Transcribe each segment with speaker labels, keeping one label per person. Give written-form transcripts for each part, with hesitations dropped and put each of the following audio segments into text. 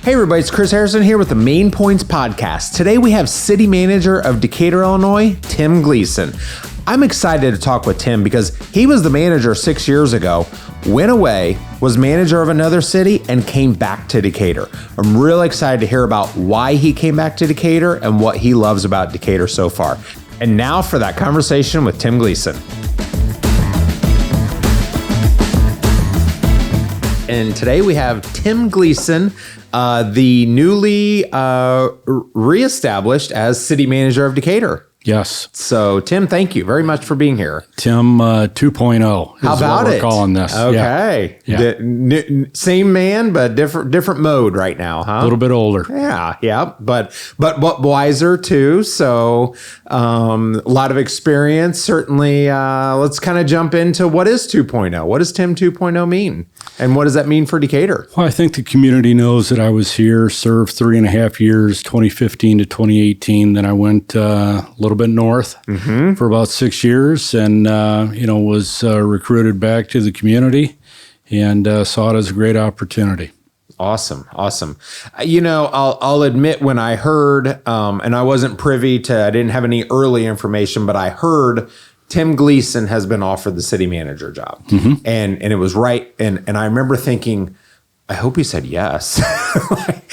Speaker 1: Hey everybody, it's Chris Harrison here with the Main Points Podcast. Today we have City Manager of Decatur, Illinois, Tim Gleason. I'm excited to talk with Tim because he was the manager 6 years ago, went away, was manager of another city, and came back to Decatur. I'm really excited to hear about why he came back to Decatur and what he loves about Decatur so far. And now for that conversation with Tim Gleason. And today we have Tim Gleason, the newly reestablished as City Manager of Decatur.
Speaker 2: Yes.
Speaker 1: So, Tim, thank you very much for being here.
Speaker 2: Tim 2.0 is
Speaker 1: How about
Speaker 2: what we're
Speaker 1: it?
Speaker 2: calling this.
Speaker 1: Okay.
Speaker 2: Yeah.
Speaker 1: Same man, but different mode right now, huh?
Speaker 2: A little bit older.
Speaker 1: Yeah. But wiser too. So, a lot of experience. Certainly, let's kind of jump into what is 2.0. What does Tim 2.0 mean? And what does that mean for Decatur?
Speaker 2: Well, I think the community knows that I was here, served 3.5 years, 2015 to 2018. Then I went a little bit north for about 6 years and, was recruited back to the community and saw it as a great opportunity.
Speaker 1: Awesome. I'll admit when I heard, and I wasn't privy to, I didn't have any early information, but I heard Tim Gleason has been offered the city manager job. And it was right. And I remember thinking, I hope he said yes.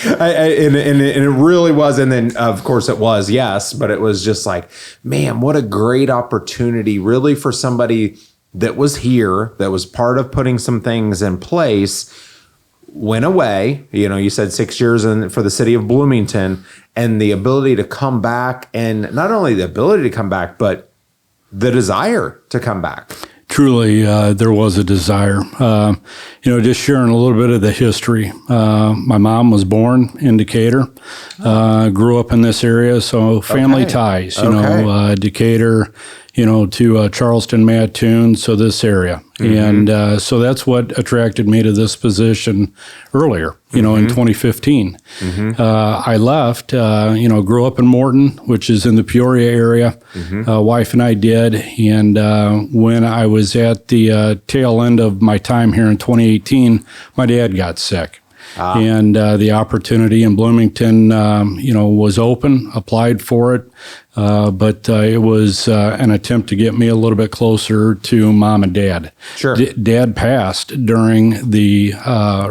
Speaker 1: And it really was. And then, of course, it was yes. But it was just like, man, what a great opportunity, really, for somebody that was here, that was part of putting some things in place, went away. You said 6 years for the city of Bloomington, and the ability to come back, and not only the ability to come back, but the desire to come back.
Speaker 2: Truly, there was a desire. Just sharing a little bit of the history. My mom was born in Decatur, grew up in this area, so family ties, Decatur, to Charleston, Mattoon, so this area. And so that's what attracted me to this position earlier, in 2015. I left, grew up in Morton, which is in the Peoria area. Wife and I did. And when I was at the tail end of my time here in 2018, my dad got sick. And the opportunity in Bloomington, was open, applied for it. But it was an attempt to get me a little bit closer to mom and dad.
Speaker 1: Sure.
Speaker 2: Dad passed during the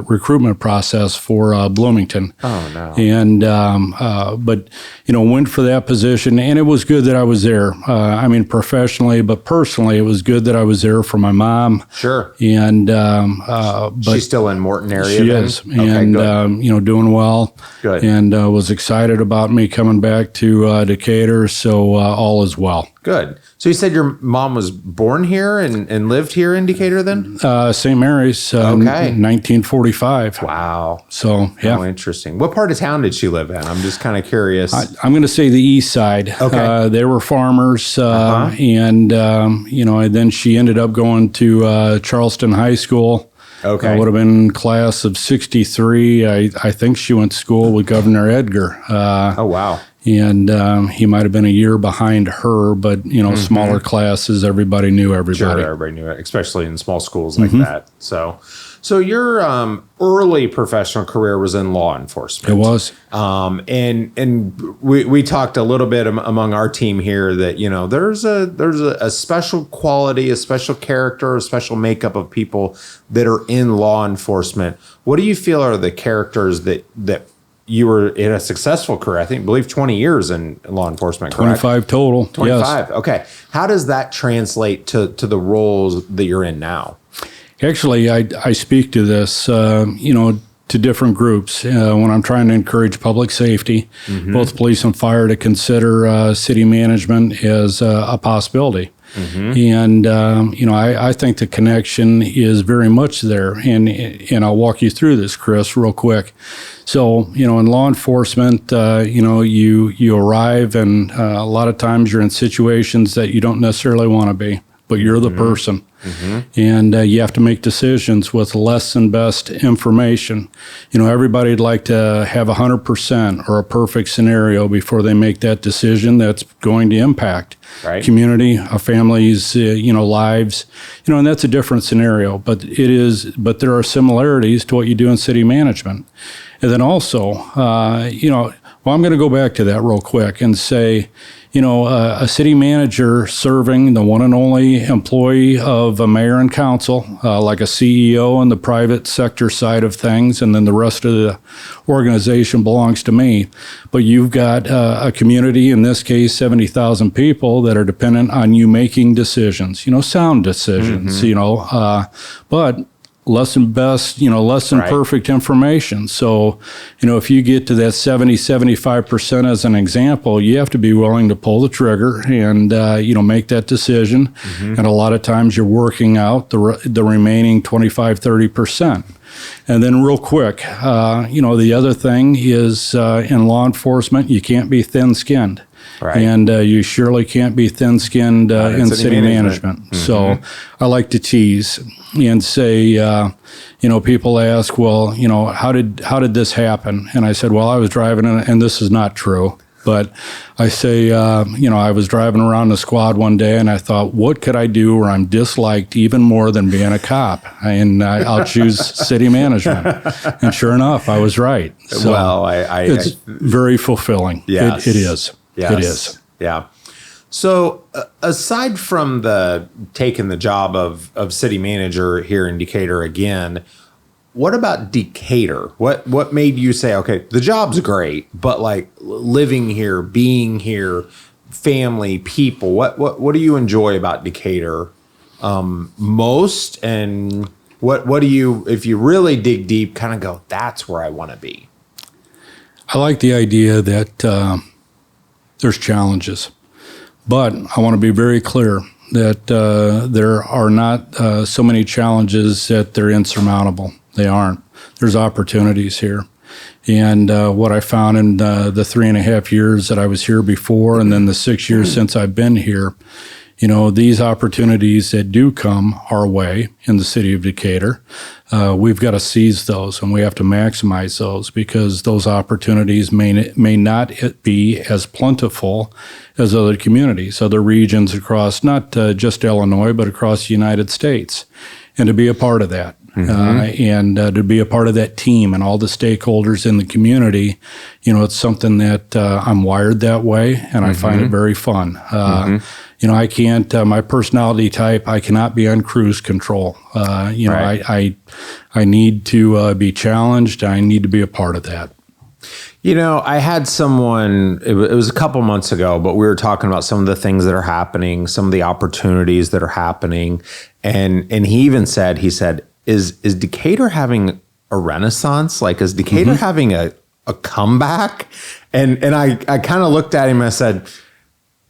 Speaker 2: recruitment process for Bloomington.
Speaker 1: Oh, no.
Speaker 2: And, went for that position. And it was good that I was there. Professionally, but personally, it was good that I was there for my mom.
Speaker 1: Sure.
Speaker 2: And,
Speaker 1: she's still in Morton area.
Speaker 2: She
Speaker 1: then?
Speaker 2: is. And, doing well.
Speaker 1: Good.
Speaker 2: And was excited about me coming back to Decatur. So all is well.
Speaker 1: Good. So you said your mom was born here and lived here in Decatur then?
Speaker 2: St. Mary's, 1945.
Speaker 1: Wow.
Speaker 2: So, yeah.
Speaker 1: Oh, interesting. What part of town did she live in? I'm just kind of curious.
Speaker 2: I'm going to say the east side.
Speaker 1: Okay.
Speaker 2: They were farmers, and then she ended up going to Charleston High School.
Speaker 1: Okay.
Speaker 2: Would have been class of 63. I think she went to school with Governor Edgar.
Speaker 1: Oh, wow.
Speaker 2: And he might have been a year behind her, but, smaller classes, everybody knew everybody.
Speaker 1: Sure, everybody knew it, especially in small schools like that. So your early professional career was in law enforcement.
Speaker 2: It was.
Speaker 1: And we talked a little bit among our team here that, there's a special quality, a special character, a special makeup of people that are in law enforcement. What do you feel are the characters that you were in a successful career? I believe 20 years in law enforcement, correct?
Speaker 2: 25 total.
Speaker 1: 25.
Speaker 2: Yes.
Speaker 1: Okay. How does that translate to the roles that you're in now?
Speaker 2: Actually, I speak to this, to different groups when I'm trying to encourage public safety, both police and fire, to consider city management as a possibility. And, I think the connection is very much there. And I'll walk you through this, Chris, real quick. So, in law enforcement, you arrive, and a lot of times you're in situations that you don't necessarily want to be, but you're the person. And you have to make decisions with less than best information. Everybody'd like to have 100% or a perfect scenario before they make that decision that's going to impact community, a family's, lives, and that's a different scenario. But there are similarities to what you do in city management. And then also, well, I'm going to go back to that real quick and say, a city manager serving the one and only employee of a mayor and council, like a CEO in the private sector side of things, and then the rest of the organization belongs to me. But you've got a community, in this case, 70,000 people that are dependent on you making decisions, sound decisions, but less than best, less than perfect information. So, if you get to that 75% as an example, you have to be willing to pull the trigger and, make that decision. And a lot of times you're working out the remaining 25-30%. And then real quick, the other thing is in law enforcement, you can't be thin-skinned. Right. And you surely can't be thin-skinned in city management. So I like to tease and say, people ask, well, how did this happen? And I said, well, I was driving, and this is not true. But I say, I was driving around the squad one day, and I thought, what could I do where I'm disliked even more than being a cop? And I'll choose city management. And sure enough, I was right. So
Speaker 1: well,
Speaker 2: it's very fulfilling.
Speaker 1: Yes.
Speaker 2: It is.
Speaker 1: Yes.
Speaker 2: It is.
Speaker 1: Yeah. So aside from taking the job of city manager here in Decatur again, what about Decatur? What made you say, okay, the job's great, but like living here, being here, family, people, what do you enjoy about Decatur most? And what do you, if you really dig deep, kind of go, that's where I want to be?
Speaker 2: I like the idea that there's challenges, but I want to be very clear that there are not so many challenges that they're insurmountable. They aren't. There's opportunities here. And what I found in the 3.5 years that I was here before, and then the 6 years since I've been here, these opportunities that do come our way in the city of Decatur, we've got to seize those, and we have to maximize those, because those opportunities may not be as plentiful as other communities, other regions across not just Illinois, but across the United States. And to be a part of that. And to be a part of that team and all the stakeholders in the community, it's something that I'm wired that way, and I find it very fun. I can't, my personality type, I cannot be on cruise control. I need to be challenged. I need to be a part of that.
Speaker 1: I had someone, it was a couple months ago, but we were talking about some of the things that are happening, some of the opportunities that are happening. And he even said, is Decatur having a renaissance? Like, is Decatur having a comeback? And I kind of looked at him and I said,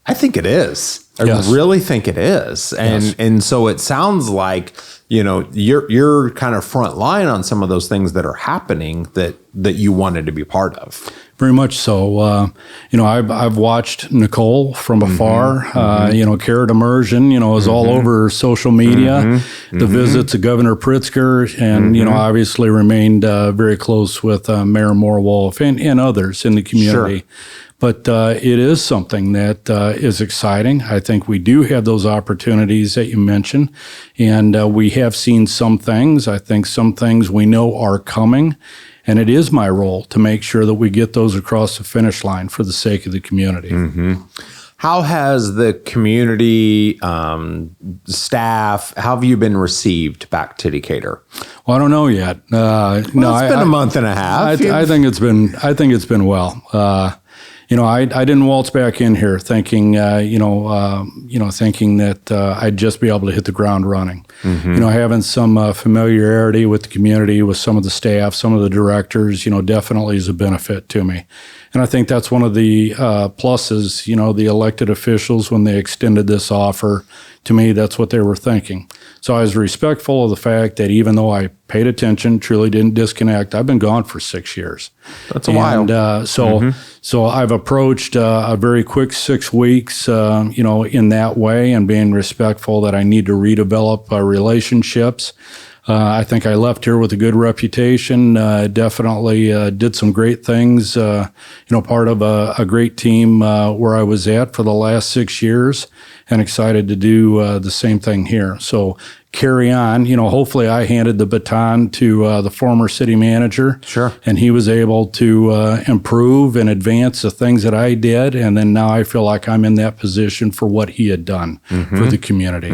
Speaker 1: I think it is. I really think it is. And so it sounds like, you're kind of front line on some of those things that are happening that you wanted to be part of.
Speaker 2: Very much so. I've watched Nicole from afar. Carrot Immersion, is all over social media. The visits of Governor Pritzker, and obviously remained very close with Mayor Moore-Wolf and others in the community. Sure. But it is something that is exciting. I think we do have those opportunities that you mentioned, and we have seen some things. I think some things we know are coming, and it is my role to make sure that we get those across the finish line for the sake of the community.
Speaker 1: How has the community staff, how have you been received back to Decatur?
Speaker 2: Well, I don't know yet.
Speaker 1: It's been a month and a half.
Speaker 2: I think it's been well. I didn't waltz back in here thinking, thinking that I'd just be able to hit the ground running. Having some familiarity with the community, with some of the staff, some of the directors, definitely is a benefit to me. And I think that's one of the pluses, the elected officials, when they extended this offer, to me, that's what they were thinking. So I was respectful of the fact that even though I paid attention, truly didn't disconnect, I've been gone for 6 years.
Speaker 1: That's a while.
Speaker 2: So I've approached a very quick 6 weeks, in that way, and being respectful that I need to redevelop relationships. I think I left here with a good reputation, definitely did some great things, part of a great team where I was at for the last 6 years, and excited to do the same thing here. So carry on. Hopefully I handed the baton to the former city manager.
Speaker 1: Sure.
Speaker 2: And he was able to improve and advance the things that I did. And then now I feel like I'm in that position for what he had done for the community.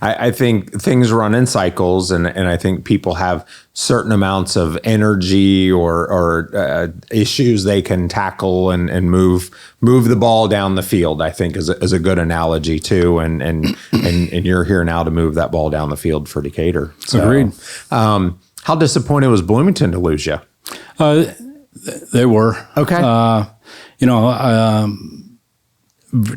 Speaker 1: I think things run in cycles, and I think people have certain amounts of energy or issues they can tackle and move the ball down the field, I think is a good analogy too. And you're here now to move that ball down the field for Decatur. So,
Speaker 2: Agreed.
Speaker 1: How disappointed was Bloomington to lose you?
Speaker 2: They were.
Speaker 1: Okay.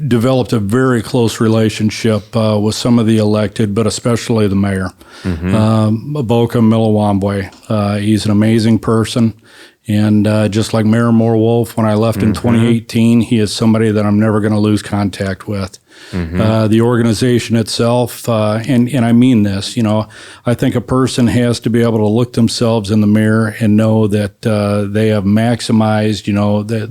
Speaker 2: Developed a very close relationship with some of the elected, but especially the mayor, Boca Milawambwe. He's an amazing person. And just like Mayor Moore-Wolf, when I left in 2018, he is somebody that I'm never going to lose contact with. The organization itself, and I mean this, I think a person has to be able to look themselves in the mirror and know that they have maximized,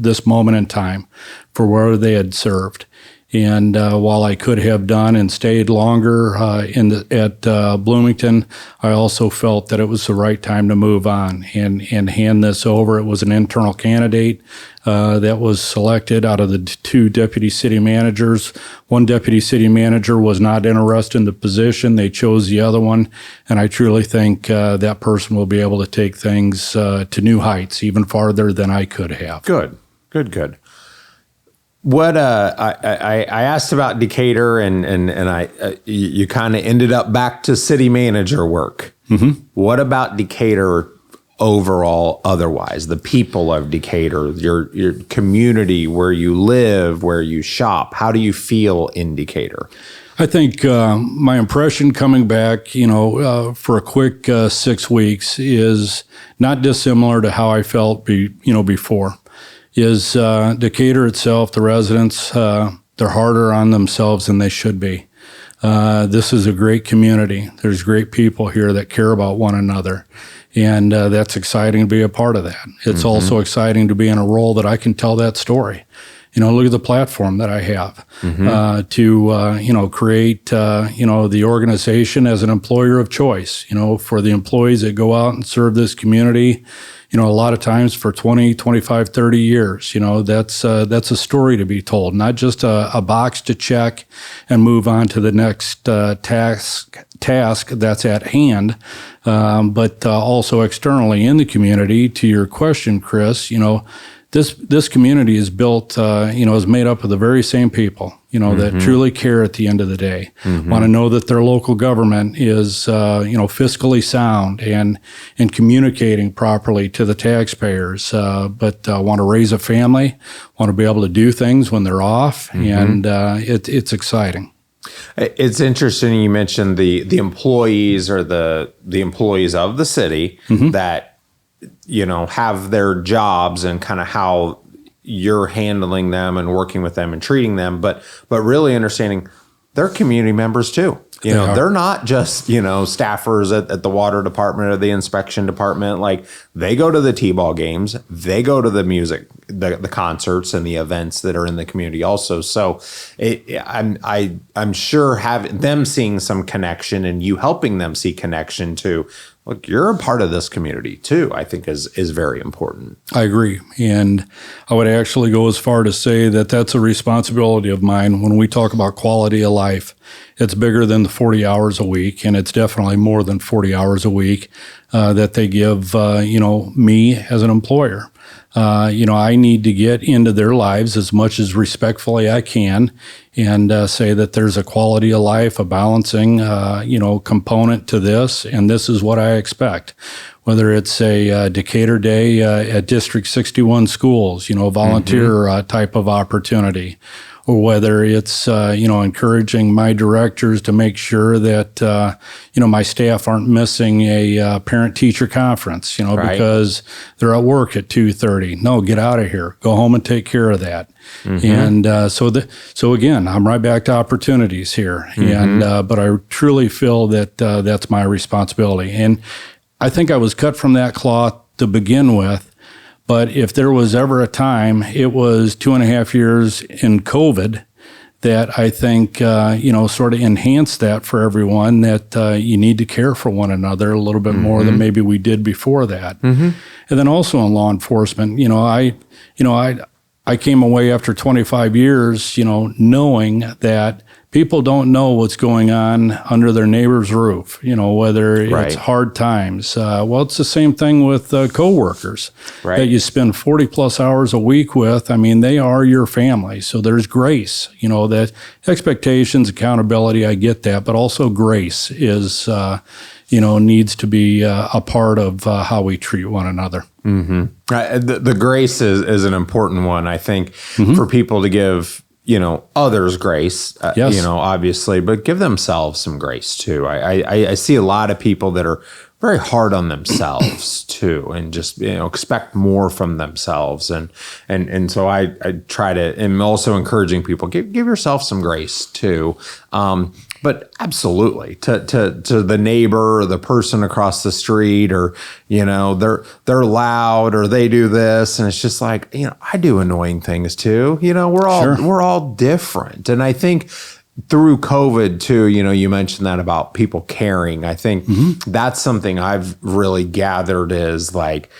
Speaker 2: this moment in time for where they had served. And while I could have done and stayed longer at Bloomington, I also felt that it was the right time to move on and hand this over. It was an internal candidate that was selected out of the two deputy city managers. One deputy city manager was not interested in the position. They chose the other one. And I truly think that person will be able to take things to new heights, even farther than I could have.
Speaker 1: Good. What I asked about Decatur, and you kind of ended up back to city manager work. What about Decatur overall? Otherwise, the people of Decatur, your community, where you live, where you shop. How do you feel in Decatur?
Speaker 2: I think my impression coming back, for a quick 6 weeks is not dissimilar to how I felt, before. Is Decatur itself, the residents, they're harder on themselves than they should be. This is a great community. There's great people here that care about one another. And that's exciting to be a part of that. It's also exciting to be in a role that I can tell that story. Look at the platform that I have to create, the organization as an employer of choice, for the employees that go out and serve this community. A lot of times for 20, 25, 30 years, that's a story to be told, not just a box to check and move on to the next task that's at hand, but also externally in the community. To your question, Chris, this community is built, is made up of the very same people, that truly care at the end of the day, want to know that their local government is, fiscally sound and communicating properly to the taxpayers, but want to raise a family, want to be able to do things when they're off, and it's exciting.
Speaker 1: It's interesting you mentioned the employees or the employees of the city that have their jobs and kind of how you're handling them and working with them and treating them, but really understanding they're community members too. They're not just, staffers at the water department or the inspection department. Like, they go to the T-ball games, they go to the music, the concerts and the events that are in the community also. So I'm sure having them seeing some connection and you helping them see connection to, look, you're a part of this community too, I think is very important.
Speaker 2: I agree. And I would actually go as far to say that that's a responsibility of mine. When we talk about quality of life, it's bigger than the 40 hours a week, and it's definitely more than 40 hours a week that they give, me as an employer. I need to get into their lives as much as respectfully I can and say that there's a quality of life, a balancing, component to this, and this is what I expect. Whether it's a Decatur Day at District 61 schools, volunteer type of opportunity, or whether it's, encouraging my directors to make sure that, my staff aren't missing a parent-teacher conference, because they're at work at 2:30. No, get out of here. Go home and take care of that. And so again, I'm right back to opportunities here. And but I truly feel that that's my responsibility. And I think I was cut from that cloth to begin with. But if there was ever a time, it was 2.5 years in COVID that I think, sort of enhance that for everyone, that you need to care for one another a little bit more than maybe we did before that. And then also in law enforcement, I came away after 25 years, knowing that people don't know what's going on under their neighbor's roof, whether it's hard times. Well, it's the same thing with coworkers that you spend 40 plus hours a week with. I mean, they are your family. So there's grace, that expectations, accountability, I get that, but also grace is, needs to be a part of how we treat one another.
Speaker 1: The grace is an important one, I think, for people to give, others grace, obviously, but give themselves some grace too. I see a lot of people that are very hard on themselves too, and just, expect more from themselves. And so I try to, am also encouraging people, give yourself some grace too. But absolutely, to the neighbor or the person across the street, or they're loud, or they do this, and it's just like, I do annoying things too. We're all different, and I think through COVID too, you mentioned that about people caring. I think that's something I've really gathered is like,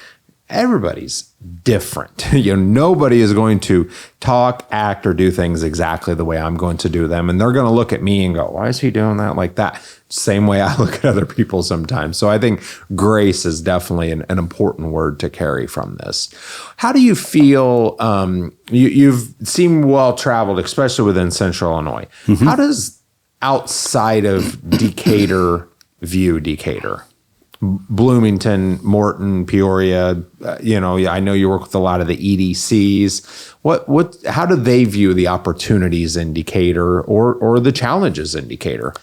Speaker 1: everybody's different. Nobody is going to talk, act, or do things exactly the way I'm going to do them. And they're going to look at me and go, why is he doing that like that? Same way I look at other people sometimes. So I think grace is definitely an important word to carry from this. How do you feel? You've seemed well-traveled, especially within Central Illinois. How does outside of Decatur view Decatur? Bloomington, Morton, Peoria, I know you work with a lot of the EDCs. How do they view the opportunities in Decatur or the challenges in Decatur?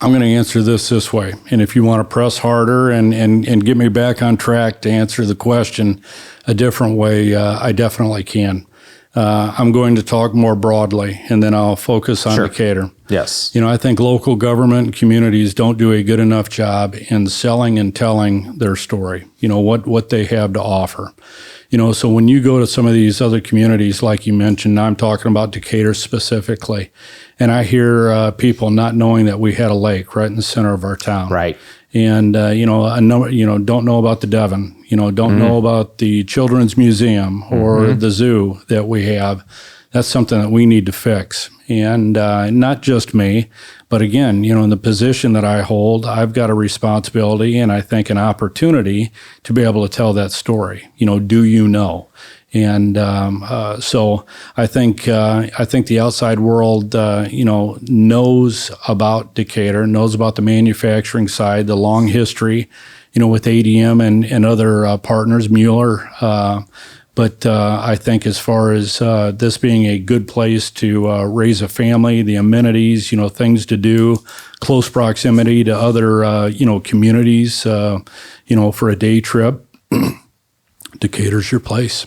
Speaker 2: I'm going to answer this way. And if you want to press harder and get me back on track to answer the question a different way, I definitely can. I'm going to talk more broadly, and then I'll focus on Decatur.
Speaker 1: Yes.
Speaker 2: I think local government and communities don't do a good enough job in selling and telling their story, what they have to offer. So when you go to some of these other communities, like you mentioned, I'm talking about Decatur specifically, and I hear people not knowing that we had a lake right in the center of our town.
Speaker 1: Right.
Speaker 2: And, don't know about the Devon, don't know about the Children's Museum or the zoo that we have. That's something that we need to fix. And not just me, but again, in the position that I hold, I've got a responsibility and I think an opportunity to be able to tell that story. Do you know? And so I think the outside world, knows about Decatur, knows about the manufacturing side, the long history, with ADM and other partners, Mueller. But I think as far as this being a good place to raise a family, the amenities, things to do, close proximity to other, communities, for a day trip, Decatur's your place.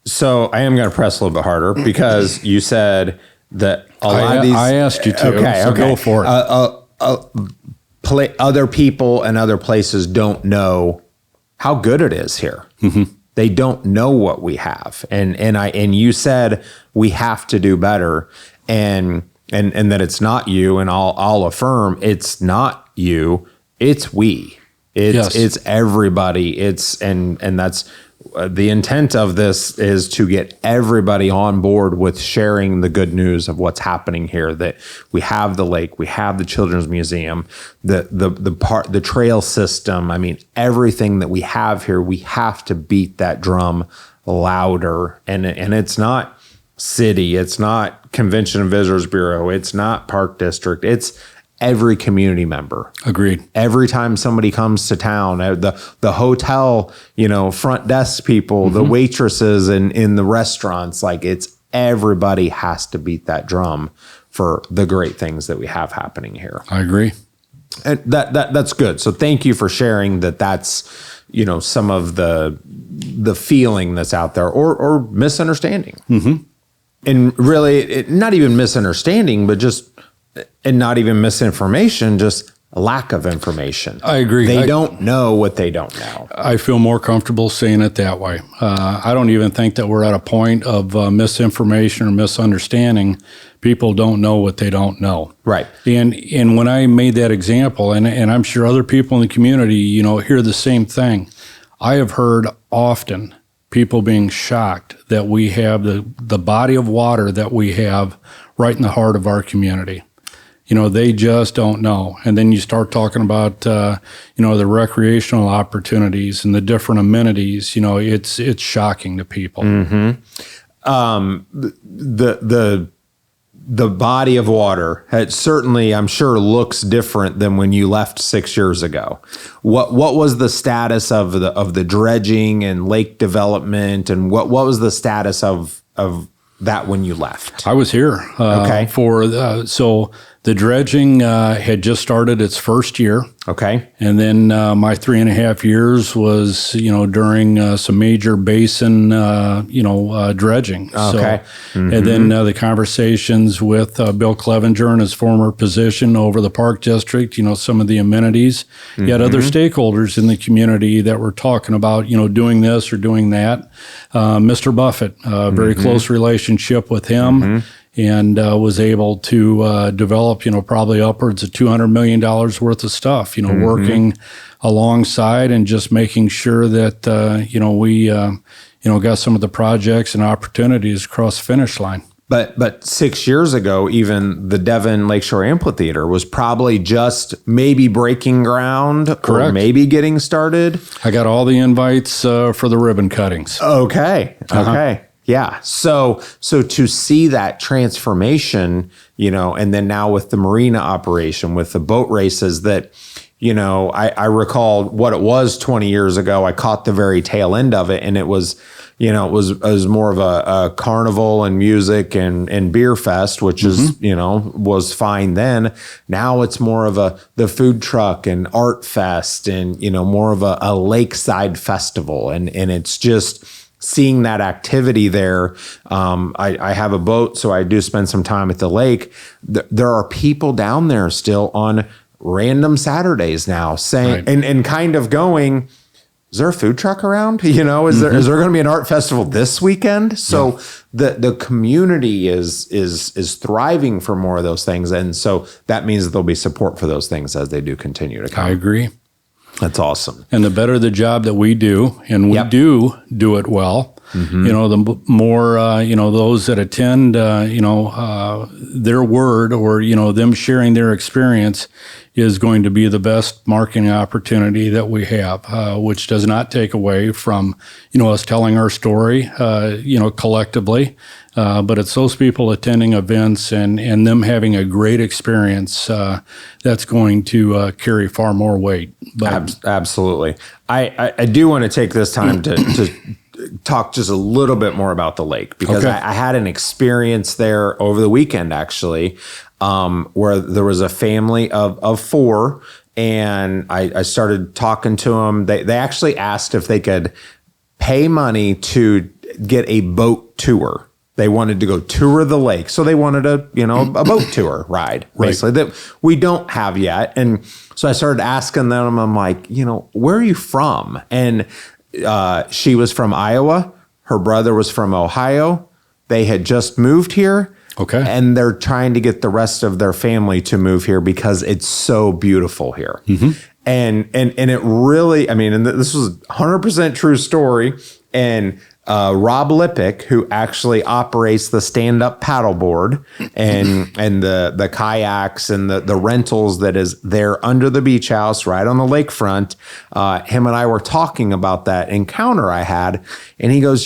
Speaker 1: So I am going to press a little bit harder because you said that a lot of these.
Speaker 2: I asked you to. Okay. Go for it.
Speaker 1: Other people and other places don't know how good it is here. They don't know what we have, and you said we have to do better, and that it's not you, and I'll affirm it's not you, it's we. It's everybody. And that's the intent of this, is to get everybody on board with sharing the good news of what's happening here. That we have the lake, we have the Children's Museum, the trail system. I mean, everything that we have here, we have to beat that drum louder. And it's not city, it's not Convention and Visitors Bureau, it's not Park District, it's every community member.
Speaker 2: Agreed.
Speaker 1: Every time somebody comes to town, the hotel, front desk people, the waitresses in the restaurants, like it's everybody has to beat that drum for the great things that we have happening here.
Speaker 2: I agree.
Speaker 1: And that's good. So thank you for sharing that. That's, some of the feeling that's out there or misunderstanding. And really not even misunderstanding, but just, and not even misinformation, just lack of information.
Speaker 2: I agree.
Speaker 1: They don't know what they don't know.
Speaker 2: I feel more comfortable saying it that way. I don't even think that we're at a point of misinformation or misunderstanding. People don't know what they don't know.
Speaker 1: Right.
Speaker 2: And when I made that example, and I'm sure other people in the community, hear the same thing. I have heard often people being shocked that we have the body of water that we have right in the heart of our community. They just don't know. And then you start talking about, the recreational opportunities and the different amenities. It's shocking to people.
Speaker 1: Mm-hmm. The body of water certainly, I'm sure, looks different than when you left 6 years ago. What was the status of the dredging and lake development, and what was the status of that when you left?
Speaker 2: I was here.
Speaker 1: Okay.
Speaker 2: So the dredging had just started its first year.
Speaker 1: Okay.
Speaker 2: And then my 3.5 years was, during some major basin, dredging.
Speaker 1: Okay.
Speaker 2: So, and then the conversations with Bill Clevenger in his former position over the Park District, some of the amenities. You had other stakeholders in the community that were talking about, doing this or doing that. Mr. Buffett, very close relationship with him. And was able to develop, probably upwards of $200 million worth of stuff, working alongside and just making sure that, we, got some of the projects and opportunities across the finish line.
Speaker 1: But 6 years ago, even the Devon Lakeshore Amphitheater was probably just maybe breaking ground.
Speaker 2: Correct.
Speaker 1: Or maybe getting started.
Speaker 2: I got all the invites for the ribbon cuttings.
Speaker 1: Okay. Okay. Yeah. So to see that transformation, and then now with the marina operation, with the boat races that, I recall what it was 20 years ago. I caught the very tail end of it, and it was, it was more of a carnival and music and beer fest, which is, was fine then. Now it's more of the food truck and art fest and, more of a lakeside festival. And it's just seeing that activity there. I have a boat, so I do spend some time at the lake. There are people down there still on random Saturdays now saying,
Speaker 2: right.
Speaker 1: and kind of going, is there a food truck around? Is there going to be an art festival this weekend? So the community is thriving for more of those things. And so that means that there'll be support for those things as they do continue to come.
Speaker 2: I agree.
Speaker 1: That's awesome.
Speaker 2: And the better the job that we do, and we do it well, the more, those that attend, their word or, them sharing their experience is going to be the best marketing opportunity that we have, which does not take away from, us telling our story, collectively. But it's those people attending events and them having a great experience that's going to carry far more weight. But
Speaker 1: absolutely. I do want to take this time to talk just a little bit more about the lake, because I had an experience there over the weekend, actually, where there was a family of four, and I started talking to them. They actually asked if they could pay money to get a boat tour. They wanted to go tour the lake. So they wanted a boat tour ride, basically, that we don't have yet. And so I started asking them, I'm like, where are you from? And she was from Iowa. Her brother was from Ohio. They had just moved here.
Speaker 2: Okay.
Speaker 1: And they're trying to get the rest of their family to move here because it's so beautiful here. And it really, and this was a 100% true story. And Rob Lippick, who actually operates the stand-up paddleboard and the kayaks and the rentals that is there under the beach house right on the lakefront, him and I were talking about that encounter I had, and he goes,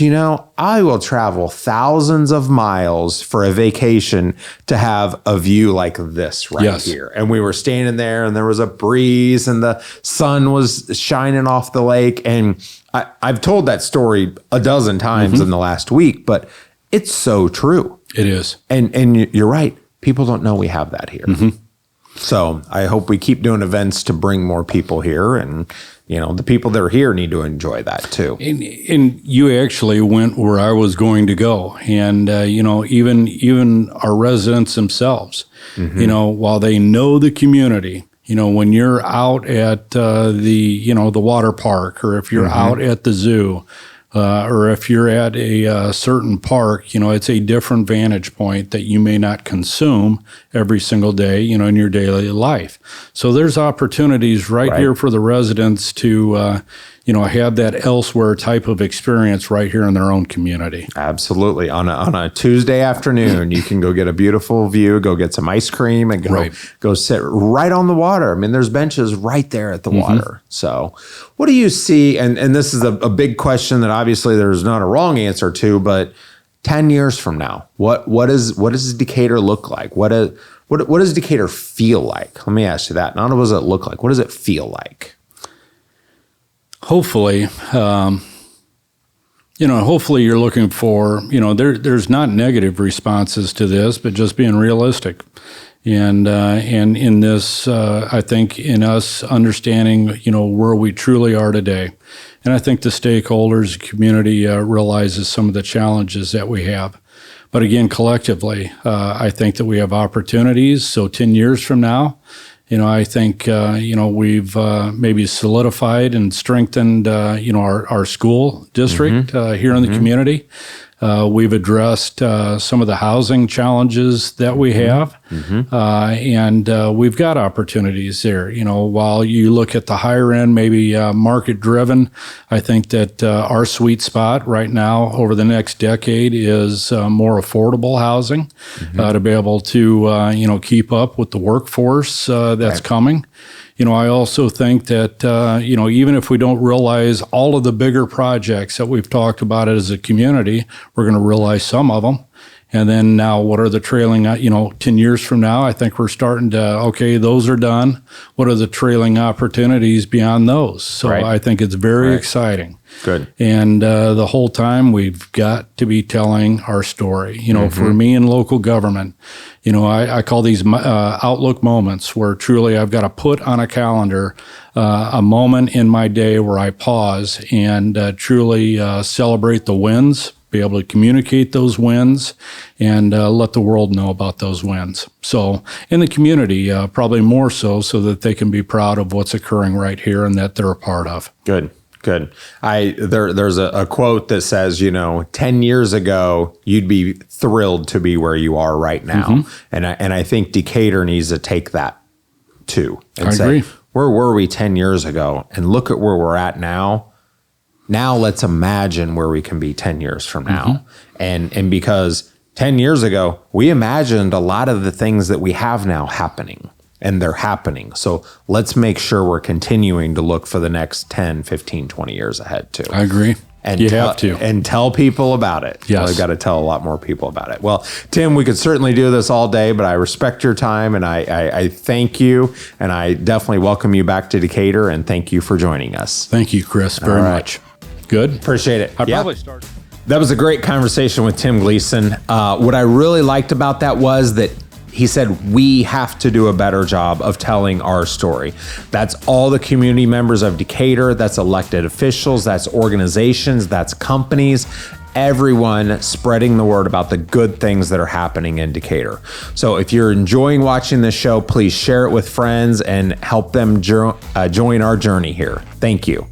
Speaker 1: I will travel thousands of miles for a vacation to have a view like this here. And we were standing there, and there was a breeze, and the sun was shining off the lake, and I've told that story a dozen times in the last week, but it's so true.
Speaker 2: It is.
Speaker 1: And you're right. People don't know we have that here. So I hope we keep doing events to bring more people here. And, the people that are here need to enjoy that too.
Speaker 2: And you actually went where I was going to go. And, even our residents themselves, while they know the community, When you're out at the water park, or if you're out at the zoo, or if you're at a certain park, it's a different vantage point that you may not consume every single day, in your daily life. So there's opportunities right here for the residents to, have that elsewhere type of experience right here in their own community.
Speaker 1: Absolutely. On a Tuesday afternoon, you can go get a beautiful view, go get some ice cream, and go sit right on the water. I mean, there's benches right there at the water. So what do you see? And this is a big question that obviously there's not a wrong answer to, but 10 years from now, what does Decatur look like? What does Decatur feel like? Let me ask you that. Not what does it look like? What does it feel like?
Speaker 2: Hopefully, hopefully you're looking for, there's not negative responses to this, but just being realistic. And in this, I think in us understanding, where we truly are today. And I think the stakeholders, community realizes some of the challenges that we have. But again, collectively, I think that we have opportunities. So 10 years from now, I think, we've maybe solidified and strengthened, our school district here in the community. We've addressed some of the housing challenges that we have, and we've got opportunities there. While you look at the higher end, maybe market-driven, I think that our sweet spot right now over the next decade is more affordable housing to be able to, keep up with the workforce that's coming. I also think that, even if we don't realize all of the bigger projects that we've talked about as a community, we're going to realize some of them. And then now what are the trailing, 10 years from now, I think we're starting to, okay, those are done. What are the trailing opportunities beyond those? So I think it's very exciting.
Speaker 1: Good.
Speaker 2: And the whole time we've got to be telling our story. For me in local government, I call these outlook moments where truly I've got to put on a calendar a moment in my day where I pause and truly celebrate the wins, be able to communicate those wins, and let the world know about those wins. So in the community, probably more so that they can be proud of what's occurring right here and that they're a part of.
Speaker 1: Good. There's a quote that says, 10 years ago, you'd be thrilled to be where you are right now. And I think Decatur needs to take that too. And
Speaker 2: I agree.
Speaker 1: Where were we 10 years ago? And look at where we're at now. Now let's imagine where we can be 10 years from now. And because 10 years ago, we imagined a lot of the things that we have now happening. And they're happening. So let's make sure we're continuing to look for the next 10, 15, 20 years ahead too.
Speaker 2: I agree.
Speaker 1: And
Speaker 2: you have to.
Speaker 1: And tell people about it.
Speaker 2: Yes.
Speaker 1: I've got to tell a lot more people about it. Well, Tim, we could certainly do this all day, but I respect your time and I thank you. And I definitely welcome you back to Decatur and thank you for joining us.
Speaker 2: Thank you, Chris, very much. Good.
Speaker 1: Appreciate it.
Speaker 2: Probably started.
Speaker 1: That was a great conversation with Tim Gleason. What I really liked about that was that he said, we have to do a better job of telling our story. That's all the community members of Decatur, that's elected officials, that's organizations, that's companies, everyone spreading the word about the good things that are happening in Decatur. So if you're enjoying watching this show, please share it with friends and help them join our journey here. Thank you.